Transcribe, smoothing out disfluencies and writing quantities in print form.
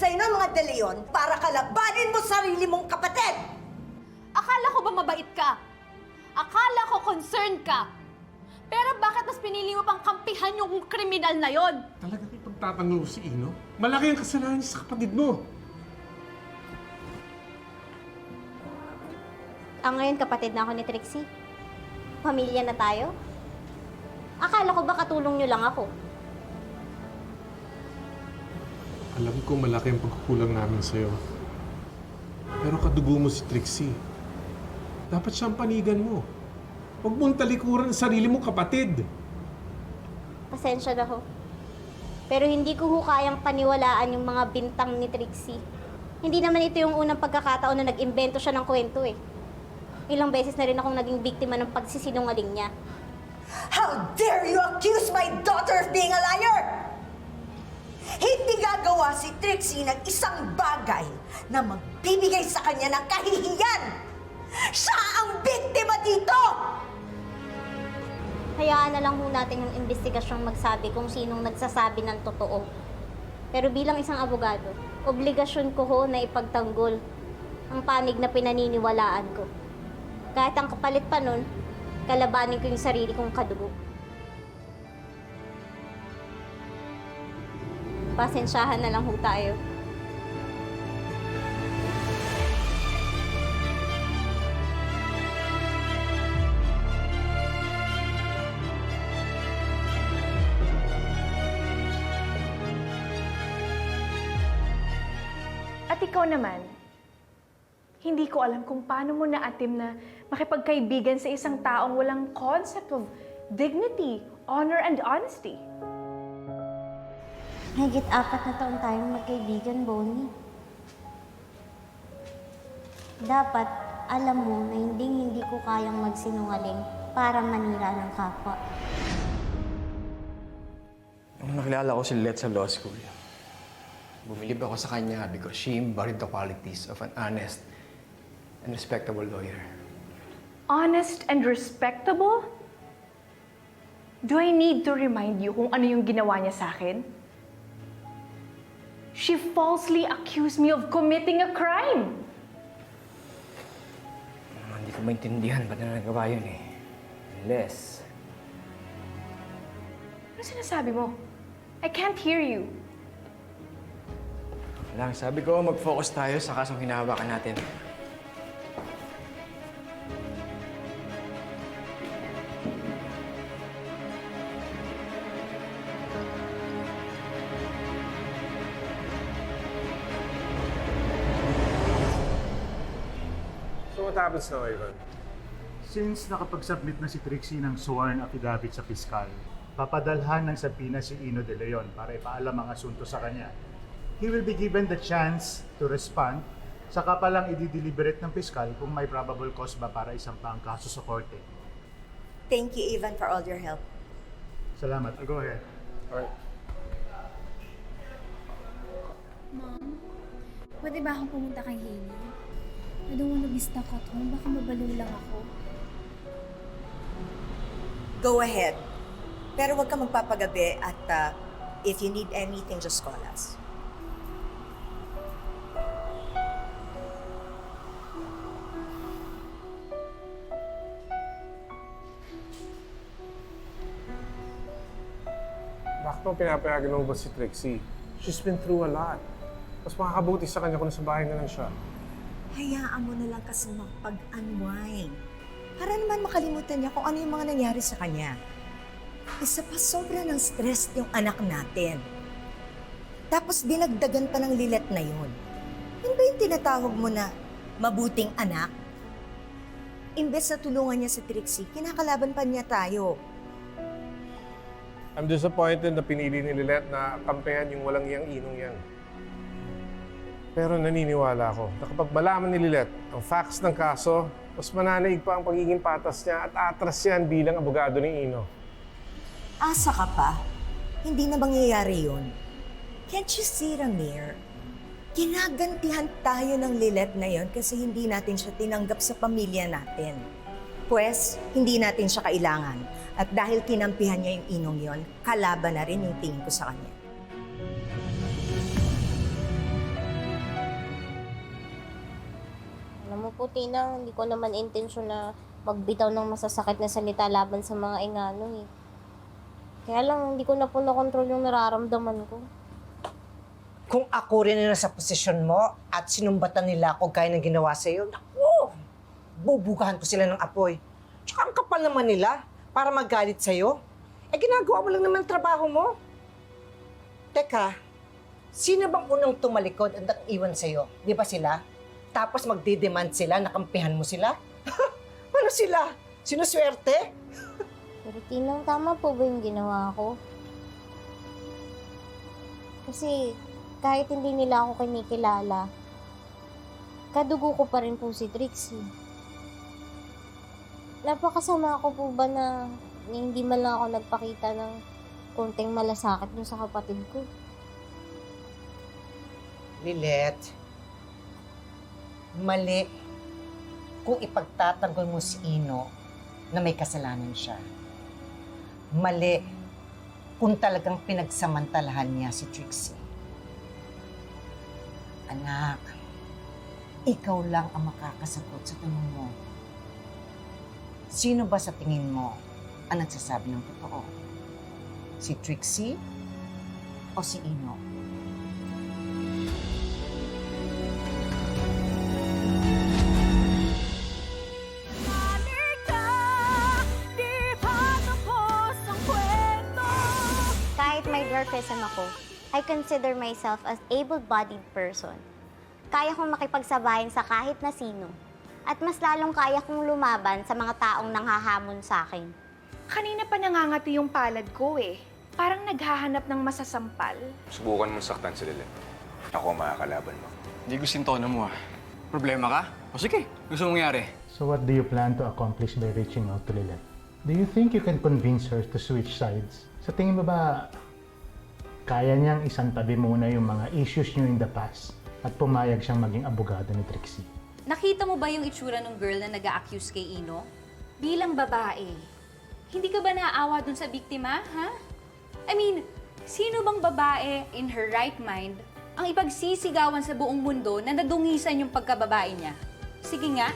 sa'yo ng mga De Leon para kalabanin mo sarili mong kapatid! Akala ko ba mabait ka? Akala ko concerned ka? Pero bakit mas pinili mo pang kampihan yung kriminal na yon? Talagang ipagtatanggol si Ino? Malaki ang kasalanan niya sa kapatid mo. Ngayon kapatid na ako ni Trixie. Pamilya na tayo. Akala ko ba katulong nyo lang ako? Alam ko malaki ang pagkukulang namin sa'yo. Pero kadugo mo si Trixie. Dapat siyang panigan mo. Huwag mong talikuran ang sarili mong kapatid. Pasensya na ho. Pero hindi ko ho kayang paniwalaan yung mga bintang ni Trixie. Hindi naman ito yung unang pagkakataon na nag-imbento siya ng kwento eh. Ilang beses na rin akong naging biktima ng pagsisinungaling niya. How dare you accuse my daughter of being a liar! Hindi gagawa si Trixie ng isang bagay na magbibigay sa kanya ng kahihiyan! Siya ang biktima dito! Hayaan na lang ho natin yung investigasyong magsabi kung sinong nagsasabi ng totoo. Pero bilang isang abogado, obligasyon ko ho na ipagtanggol ang panig na pinaniniwalaan ko. Kahit ang kapalit pa nun, kalabanin ko yung sarili kong kadugo. Pasensyahan na lang ho tayo. At ikaw naman, hindi ko alam kung paano mo naatim na makipagkaibigan sa isang taong walang concept of dignity, honor, and honesty. Higit 4 na taon tayong magkaibigan, Bonnie. Dapat alam mo na hindi ko kayang magsinungaling para manira ng kapwa. Nung nakilala ko si Let sa law school, bumilib ako sa kanya because she embodied the qualities of an honest and respectable lawyer. Honest and respectable? Do I need to remind you kung ano yung ginawa niya sa akin? She falsely accused me of committing a crime. Hindi ko maintindihan ba't na nagawa yun eh. Unless... Ano sinasabi mo? I can't hear you. Lang, sabi ko mag-focus tayo sa kasong hinahawakan natin. So what happens now, Ivan? Since nakapag-submit na si Trixie ng sworn affidavit sa piskal, papadalhan ng subpoena si Ino De Leon para ipaalam ang asunto sa kanya. He will be given the chance to respond, saka pa lang i-deliberate ng piskal kung may probable cause ba para isampa ang kaso sa korte. Thank you, Ivan, for all your help. Salamat. Go ahead. Alright. Mom, pwede ba akong pumunta kay Hailey? I don't wanna be stuck at home. Baka mabalo lang ako. Go ahead. Pero huwag ka magpapagabi at if you need anything, just call us. Bakit mo pinapayagan mo ba si Trixie? She's been through a lot. Mas makakabuti sa kanya kung nasa bahay na lang siya. Hayaan mo na lang kasi mag-unwind. Para naman makalimutan niya kung ano yung mga nangyari sa kanya. Isa pa, sobra ng stress yung anak natin. Tapos dinagdagan pa ng lilet na yun. Yun ba yung tinatawag mo na mabuting anak? Imbes na tulungan niya si Trixie, kinakalaban pa niya tayo. I'm disappointed na pinili ni Lilet na kampehan yung walang iyang inong yan. Pero naniniwala ako na kapag malaman ni Lilet ang facts ng kaso, mas mananaig pa ang pagiging patas niya at atras yan bilang abogado ni Ino. Asa ka pa? Hindi na mangyayari yun. Can't you see, Ramir? Ginagantihan tayo ng Lilet na yon kasi hindi natin siya tinanggap sa pamilya natin. Pwes, hindi natin siya kailangan. At dahil kinampihan niya yung inong yon, kalaban na rin yung tingin ko sa kanya. po, Tina, hindi ko naman intensyon na magbitaw ng masasakit na salita laban sa mga ingano eh. Kaya lang, hindi ko na po nakontrol yung nararamdaman ko. Kung ako rin na nasa posisyon mo at sinumbatan nila ako gaya ng ginawa sa'yo, naku, bubugahan ko sila ng apoy. Tsaka ang kapal naman nila para magalit sa'yo. Eh, ginagawa mo lang naman ang trabaho mo. Teka, sino bang unang tumalikod at iwan sa'yo? Di ba sila? Tapos magdidemand sila, nakampihan mo sila? Ano sila? Sinuswerte? Pero Tinang, tama po ba yung ginawa ko? Kasi kahit hindi nila ako kinikilala, kadugo ko pa rin po si Trixie. Napakasama ko po ba na hindi man lang ako nagpakita ng konting malasakit dun sa kapatid ko? Lilet, mali kung ipagtatanggol mo si Ino na may kasalanan siya. Mali kung talagang pinagsamantalahan niya si Trixie. Anak, ikaw lang ang makakasagot sa tanong mo. Sino ba sa tingin mo ang nagsasabi ng totoo? Si Trixie o si Ino? Kahit may dwarfism ako, I consider myself as able-bodied person. Kaya kong makipagsabayan sa kahit na sino. At mas lalong kaya kong lumaban sa mga taong nanghahamon sa akin. Kanina pa nangangati yung palad ko eh. Parang naghahanap ng masasampal. Subukan mong saktan si Lilet. Ako ang makakalaban mo. Hindi ko sintono mo ah. Problema ka? O sige, gusto mong mangyari. So what do you plan to accomplish by reaching out to Lilet? Do you think you can convince her to switch sides? Sa tingin mo ba, kaya niyang isantabi muna yung mga issues niyo in the past at pumayag siyang maging abogado ni Trixie? Nakita mo ba yung itsura ng girl na nag-a-accuse kay Ino? Bilang babae, hindi ka ba naaawa dun sa biktima, ha? I mean, sino bang babae in her right mind ang ipagsisigawan sa buong mundo na nadungisan yung pagkababae niya? Sige nga,